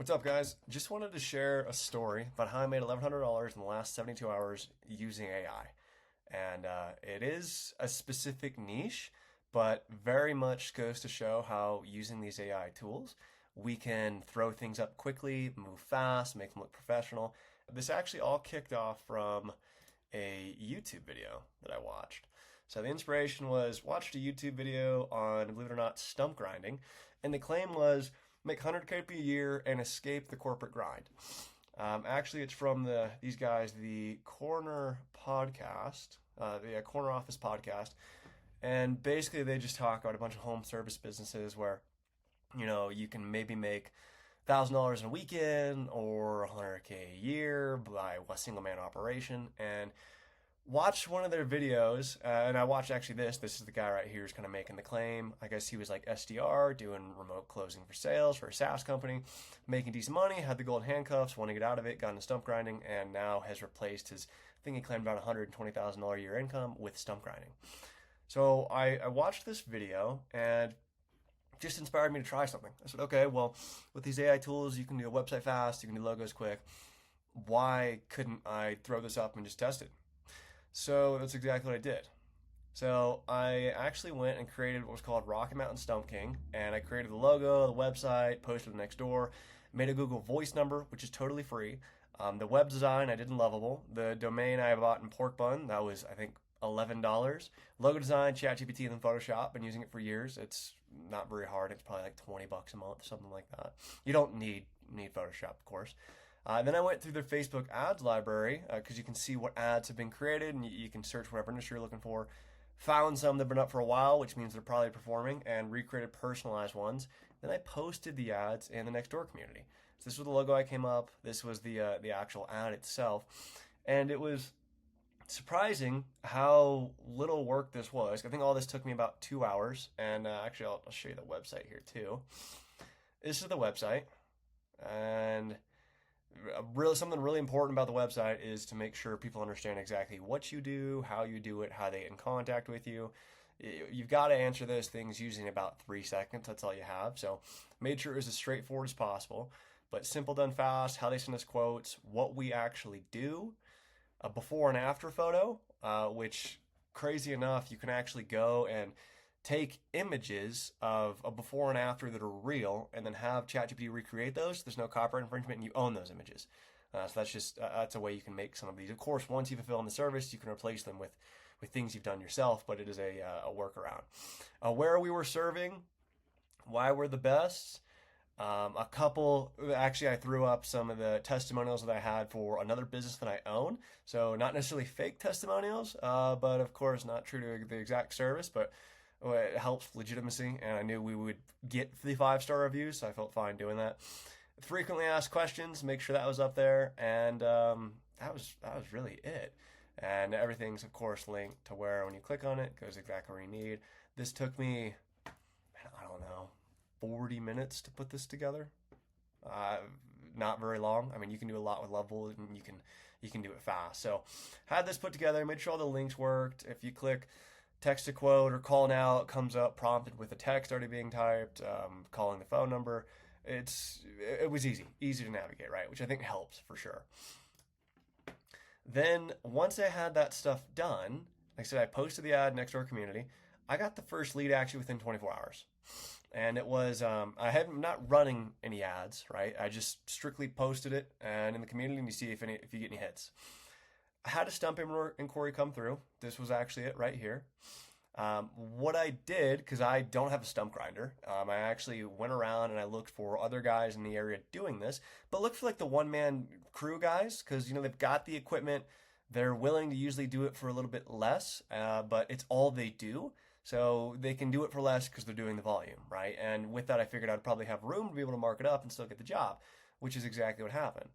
What's up, guys? Just wanted to share a story about how I made $1,100 in the last 72 hours using AI. And it is a specific niche, but very much goes to show how using these AI tools, we can throw things up quickly, move fast, make them look professional. This actually all kicked off from a YouTube video that I watched. So the inspiration was watched a YouTube video on, believe it or not, stump grinding, and the claim was make 100K a year and escape the corporate grind. Actually, it's from these guys, the Corner podcast, the Corner Office podcast, and basically they just talk about a bunch of home service businesses where you can maybe make $1,000 in a weekend or 100K a year by a single man operation. And watched one of their videos, and I watched actually this is the guy right here who's kind of making the claim. I guess he was like SDR, doing remote closing for sales for a SaaS company, making decent money, had the gold handcuffs, wanted to get out of it, got into stump grinding, and now has replaced his, I think he claimed about $120,000 a year income with stump grinding. So I watched this video and just inspired me to try something. I said, okay, well, with these AI tools, you can do a website fast, you can do logos quick. Why couldn't I throw this up and just test it? So that's exactly what I did. So I actually went and created what was called Rocky Mountain Stump King, and I created the logo, the website, posted it Nextdoor, made a Google Voice number, which is totally free. The web design I did in Lovable. The domain I bought in Pork Bun, that was I think $11. Logo design, ChatGPT, and then Photoshop. Been using it for years. It's not very hard. It's probably like $20 a month, something like that. You don't need Photoshop, of course. Then I went through their Facebook ads library because you can see what ads have been created and you can search whatever industry you're looking for. Found some that have been up for a while, which means they're probably performing, and recreated personalized ones. Then I posted the ads in the Nextdoor community. So this was the logo I came up. This was the actual ad itself. And it was surprising how little work this was. I think all this took me about 2 hours. And actually, I'll show you the website here too. This is the website. And something really important about the website is to make sure people understand exactly what you do, how you do it, how they get in contact with you. You've got to answer those things using about 3 seconds. That's all you have. So made sure it was as straightforward as possible, but simple, done fast, how they send us quotes, what we actually do, a before and after photo, which crazy enough, you can actually go and take images of a before and after that are real and then have ChatGPT recreate those. There's no copyright infringement and you own those images. So that's a way you can make some of these. Of course, once you fulfill in the service, you can replace them with things you've done yourself, but it is a workaround. Where we were serving, why we're the best. Actually I threw up some of the testimonials that I had for another business that I own. So not necessarily fake testimonials, but of course not true to the exact service, but it helps legitimacy, and I knew we would get the 5-star reviews, so I felt fine doing that. Frequently asked questions, make sure that was up there, and that was really it. And everything's of course linked to where when you click on it, it goes exactly where you need. This took me, I don't know, 40 minutes to put this together. Not very long. I mean, you can do a lot with Lovable, and you can do it fast. So had this put together, made sure all the links worked. If you click text a quote or call now, it comes up prompted with a text already being typed, calling the phone number. It was easy to navigate, right? Which I think helps for sure. Then once I had that stuff done, like I said, I posted the ad next to our community. I got the first lead actually within 24 hours. And it was, I had not running any ads, right? I just strictly posted it and in the community and you see if you get any hits. I had a stump inquiry come through. This was actually it right here. What I did, because I don't have a stump grinder, I actually went around and I looked for other guys in the area doing this, but looked for like the one-man crew guys, because they've got the equipment. They're willing to usually do it for a little bit less, but it's all they do. So they can do it for less because they're doing the volume, right? And with that, I figured I'd probably have room to be able to mark it up and still get the job, which is exactly what happened.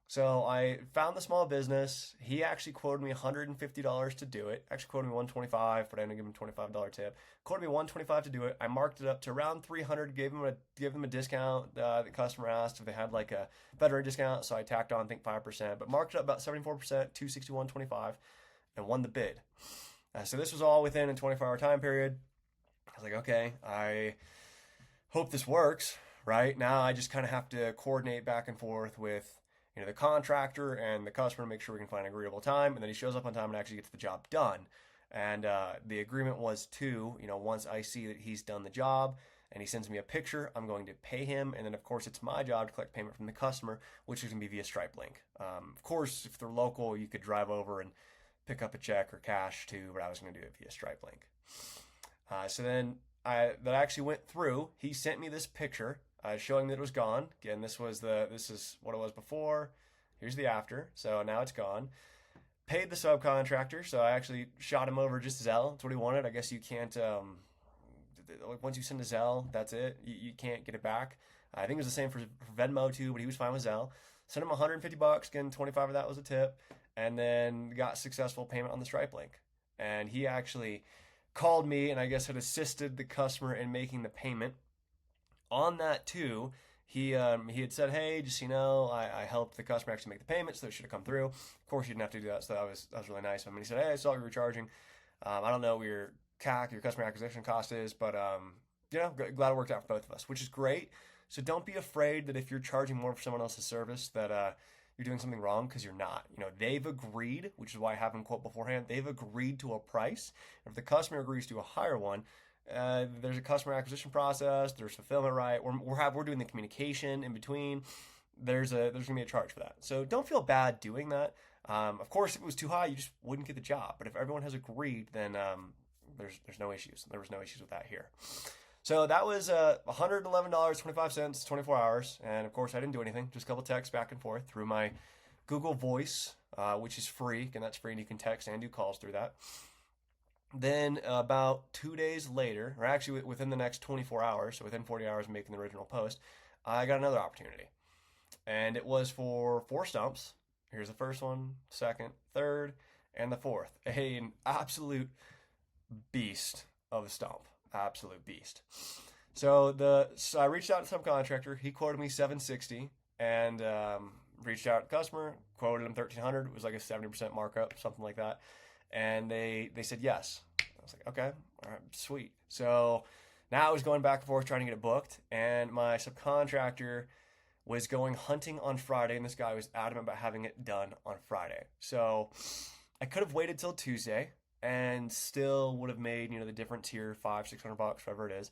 So I found the small business. He actually quoted me $150 to do it. Actually quoted me $125, but I ended up giving him a $25 tip. Quoted me $125 to do it. I marked it up to around $300. Gave them a discount. The customer asked if they had like a veteran discount, so I tacked on I think 5%, but marked it up about 74%, $261.25, and won the bid. So this was all within a 24-hour time period. I was like, okay, I hope this works, right? Now I just kind of have to coordinate back and forth with the contractor and the customer to make sure we can find an agreeable time, and then he shows up on time and actually gets the job done. And the agreement was once I see that he's done the job and he sends me a picture, I'm going to pay him, and then of course it's my job to collect payment from the customer, which is going to be via Stripe Link. Of course, if they're local, you could drive over and pick up a check or cash too, but I was going to do it via Stripe Link. So then that actually went through. He sent me this picture showing that it was gone. Again, this is what it was before. Here's the after. So now it's gone. Paid the subcontractor, so I actually shot him over just Zelle. That's what he wanted. I guess you can't. Once you send a Zelle, that's it. You can't get it back. I think it was the same for Venmo too, but he was fine with Zelle. Sent him $150. Again, 25 of that was a tip, and then got successful payment on the Stripe Link. And he actually called me and I guess had assisted the customer in making the payment. On that too, he had said, hey, just so you know, I helped the customer actually make the payment, so it should have come through. Of course, you didn't have to do that, so that was really nice of him. And he said, hey, I saw you were charging. I don't know what your CAC, your customer acquisition cost is, but glad it worked out for both of us, which is great. So don't be afraid that if you're charging more for someone else's service that you're doing something wrong, because you're not. They've agreed, which is why I have them quote beforehand. They've agreed to a price. If the customer agrees to a higher one, there's a customer acquisition process. There's fulfillment, right? We're doing the communication in between. There's gonna be a charge for that. So don't feel bad doing that. Of course, if it was too high, you just wouldn't get the job. But if everyone has agreed, then there's no issues. There was no issues with that here. So that was $111.25, 24 hours. And of course, I didn't do anything. Just a couple texts back and forth through my Google Voice, which is free. And that's free, and you can text and do calls through that. Then about 2 days later, or actually within the next 24 hours, so within 40 hours of making the original post, I got another opportunity. And it was for 4 stumps. Here's the first one, second, third, and the fourth. An absolute beast of a stump. Absolute beast. So I reached out to subcontractor. He quoted me $760, and reached out to customer, quoted him $1,300. It was like a 70% markup, something like that. And they said yes. I was like, okay, all right, sweet. So now I was going back and forth trying to get it booked, and my subcontractor was going hunting on Friday, and this guy was adamant about having it done on Friday. So I could have waited till Tuesday and still would have made the difference here, $500-600, whatever it is,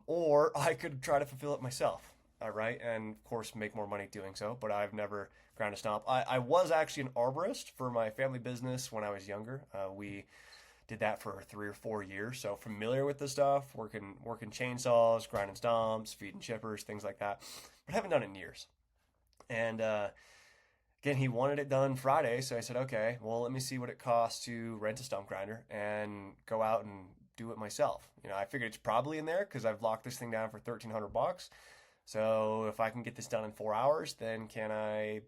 or I could try to fulfill it myself. Right, and of course make more money doing so, but I've never ground a stump. I was actually an arborist for my family business when I was younger. We did that for 3 or 4 years, so familiar with the stuff, working chainsaws, grinding stumps, feeding chippers, things like that, but haven't done it in years. And again, he wanted it done Friday, so I said, okay, well, let me see what it costs to rent a stump grinder and go out and do it myself. I figured it's probably in there because I've locked this thing down for $1,300. So if I can get this done in 4 hours, then can I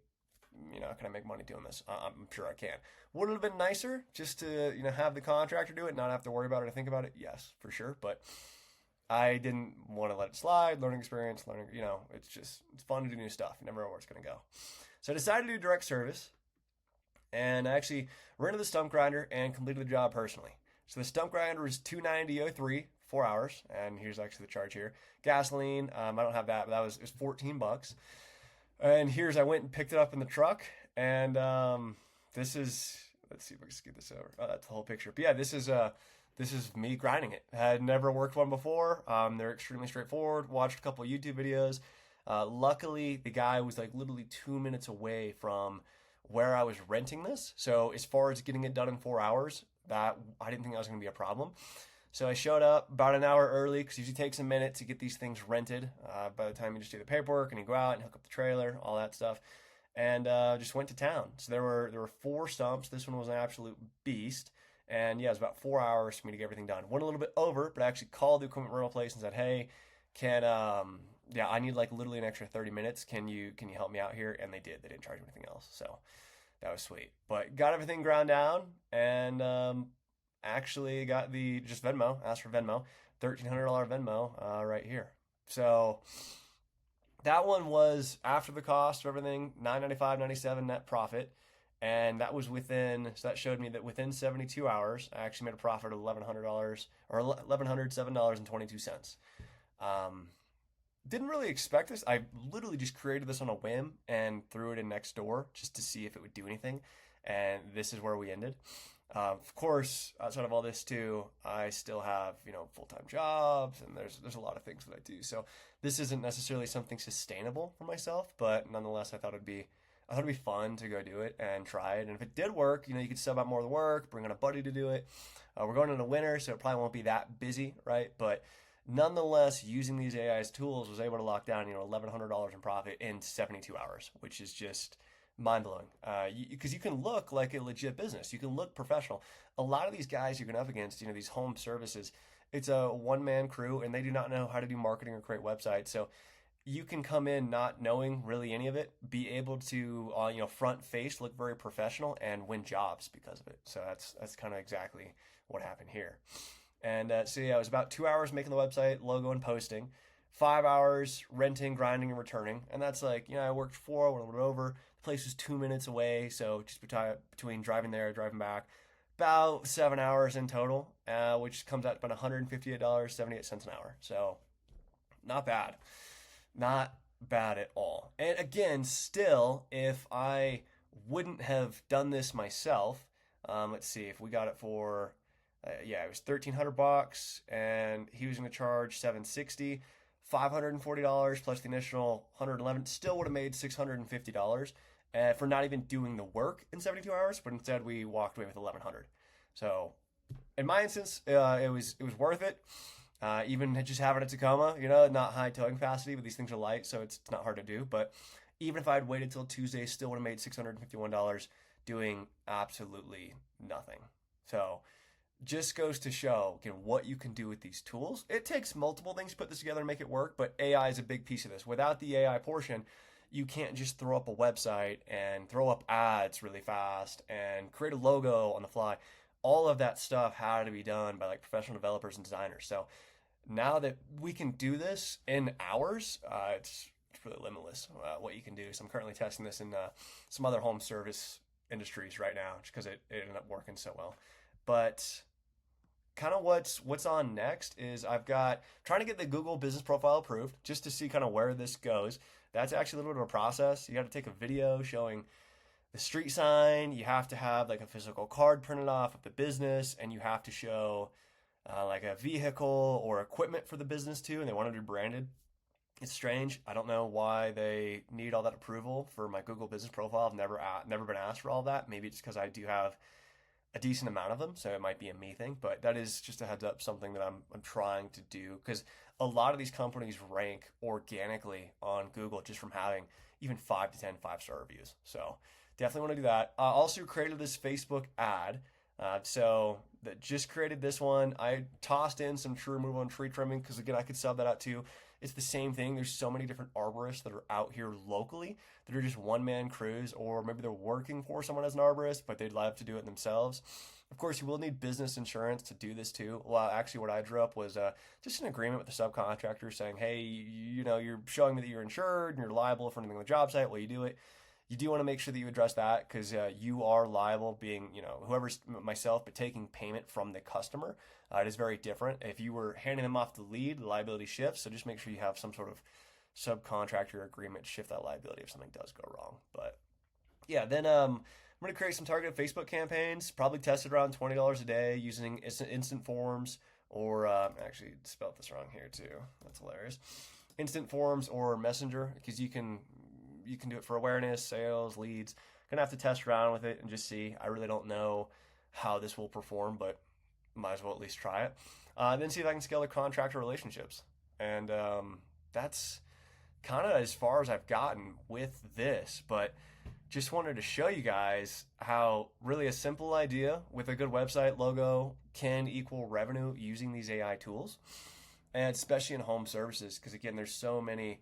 make money doing this? I'm sure I can. Would it have been nicer just to, have the contractor do it, not have to worry about it or think about it? Yes, for sure. But I didn't want to let it slide. Learning experience, it's fun to do new stuff. You never know where it's going to go. So I decided to do direct service, and I actually rented the stump grinder and completed the job personally. So the stump grinder was $290.03. 4 hours, and here's actually the charge here. Gasoline, I don't have that, but it was $14. And I went and picked it up in the truck, and this is, let's see if I can scoot this over. Oh, that's the whole picture. But yeah, this is me grinding it. I had never worked one before. They're extremely straightforward. Watched a couple of YouTube videos. Luckily, the guy was like literally 2 minutes away from where I was renting this. So as far as getting it done in 4 hours, I didn't think that was going to be a problem. So I showed up about an hour early because it usually takes a minute to get these things rented. By the time you just do the paperwork and you go out and hook up the trailer, all that stuff, and just went to town. So there were 4 stumps. This one was an absolute beast, and yeah, it was about 4 hours for me to get everything done. Went a little bit over, but I actually called the equipment rental place and said, hey, I need like literally an extra 30 minutes. Can you help me out here? And they did. They didn't charge me anything else, so that was sweet. But got everything ground down, and actually got just Venmo, asked for Venmo, $1,300 Venmo right here. So that one was after the cost of everything, $995.97 net profit, and that was so that showed me that within 72 hours, I actually made a profit of $1,100 or $1,107.22. didn't really expect this. I literally just created this on a whim and threw it in Nextdoor just to see if it would do anything. And this is where we ended. Of course, outside of all this too, I still have, full-time jobs, and there's a lot of things that I do. So this isn't necessarily something sustainable for myself, but nonetheless, I thought it'd be fun to go do it and try it. And if it did work, you could sub out more of the work, bring on a buddy to do it. We're going into winter, so it probably won't be that busy, right? But nonetheless, using these AI's tools was able to lock down, $1,100 in profit in 72 hours, which is just mind blowing. Because you can look like a legit business, you can look professional. A lot of these guys you're going up against, these home services, it's a one-man crew, and they do not know how to do marketing or create websites. So you can come in not knowing really any of it, be able to, front face, look very professional, and win jobs because of it. So that's kind of exactly what happened here. And so yeah, it was about 2 hours making the website, logo, and posting. 5 hours renting, grinding, and returning. And that's like, I worked 4, went a little bit over. The place was 2 minutes away, so just between driving there, driving back, about 7 hours in total, which comes out to about $158.78 an hour. So not bad. Not bad at all. And again, still, if I wouldn't have done this myself, let's see, if we got it for, it was $1,300, and he was going to charge $760, $540 plus the initial $111, still would have made $650 for not even doing the work in 72 hours, but instead we walked away with $1,100. So in my instance, it was worth it. Even just having a Tacoma, not high towing capacity, but these things are light, so it's not hard to do. But even if I had waited till Tuesday, still would have made $651 doing absolutely nothing. So just goes to show what you can do with these tools. It takes multiple things to put this together and make it work, but AI is a big piece of this. Without the AI portion, you can't just throw up a website and throw up ads really fast and create a logo on the fly. All of that stuff had to be done by professional developers and designers. So now that we can do this in hours, it's really limitless what you can do. So I'm currently testing this in some other home service industries right now, just because it ended up working so well. But kind of what's on next is trying to get the Google business profile approved just to see kind of where this goes. That's actually a little bit of a process. You got to take a video showing the street sign. You have to have a physical card printed off of the business, and you have to show a vehicle or equipment for the business too, and they want it to be branded. It's strange. I don't know why they need all that approval for my Google business profile. I've never been asked for all that. Maybe it's because I do have a decent amount of them, so it might be a me thing, but that is just a heads up, something that I'm trying to do, because a lot of these companies rank organically on Google just from having even 5 to 10 5-star reviews. So definitely want to do that. I also created this Facebook ad. So that just created this one. I tossed in some tree removal and tree trimming because, again, I could sub that out too. It's the same thing. There's so many different arborists that are out here locally that are just one-man crews, or maybe they're working for someone as an arborist, but they'd love to do it themselves. Of course, you will need business insurance to do this too. Well, actually, what I drew up was just an agreement with the subcontractor saying, hey, you're showing me that you're insured and you're liable for anything on the job site while you do it. You do want to make sure that you address that, because you are liable, being, whoever's myself, but taking payment from the customer. It is very different. If you were handing them off the lead, the liability shifts. So just make sure you have some sort of subcontractor agreement to shift that liability if something does go wrong. But yeah, then I'm going to create some targeted Facebook campaigns, probably test it around $20 a day using instant forms, or actually spelled this wrong here too. That's hilarious. Instant forms or Messenger, because you can do it for awareness, sales, leads. Gonna have to test around with it and just see. I really don't know how this will perform, but might as well at least try it. Then see if I can scale the contractor relationships. And that's kind of as far as I've gotten with this, but just wanted to show you guys how really a simple idea with a good website logo can equal revenue using these AI tools, and especially in home services, because again, there's so many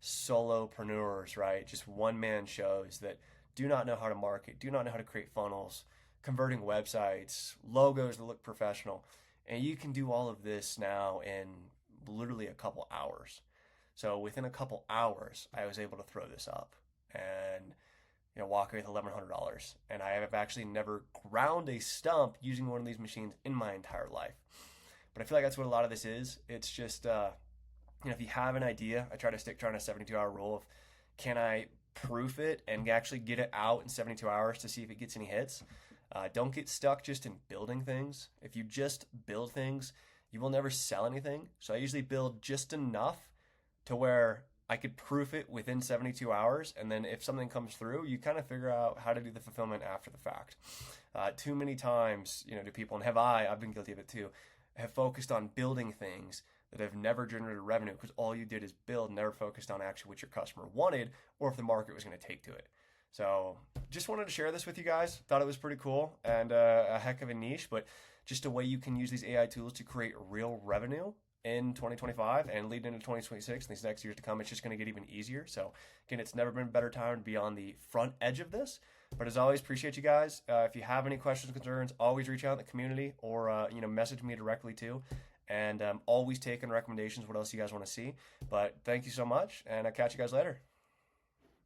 solopreneurs, right? Just one-man shows that do not know how to market, do not know how to create funnels, converting websites, logos that look professional. And you can do all of this now in literally a couple hours. So within a couple hours, I was able to throw this up and walk away with $1,100. And I have actually never ground a stump using one of these machines in my entire life. But I feel like that's what a lot of this is. It's just if you have an idea, I try to stick to a 72-hour rule of, can I proof it and actually get it out in 72 hours to see if it gets any hits? Don't get stuck just in building things. If you just build things, you will never sell anything. So I usually build just enough to where I could proof it within 72 hours. And then if something comes through, you kind of figure out how to do the fulfillment after the fact. Too many times, do people, and I've been guilty of it too, have focused on building things that have never generated revenue because all you did is build, never focused on actually what your customer wanted or if the market was going to take to it. So just wanted to share this with you guys. Thought it was pretty cool and a heck of a niche, but just a way you can use these AI tools to create real revenue in 2025 and lead into 2026 and these next years to come. It's just going to get even easier. So again, it's never been a better time to be on the front edge of this. But as always, appreciate you guys. If you have any questions, concerns, always reach out in the community or message me directly too. And always taking recommendations. What else you guys want to see? But thank you so much, and I'll catch you guys later.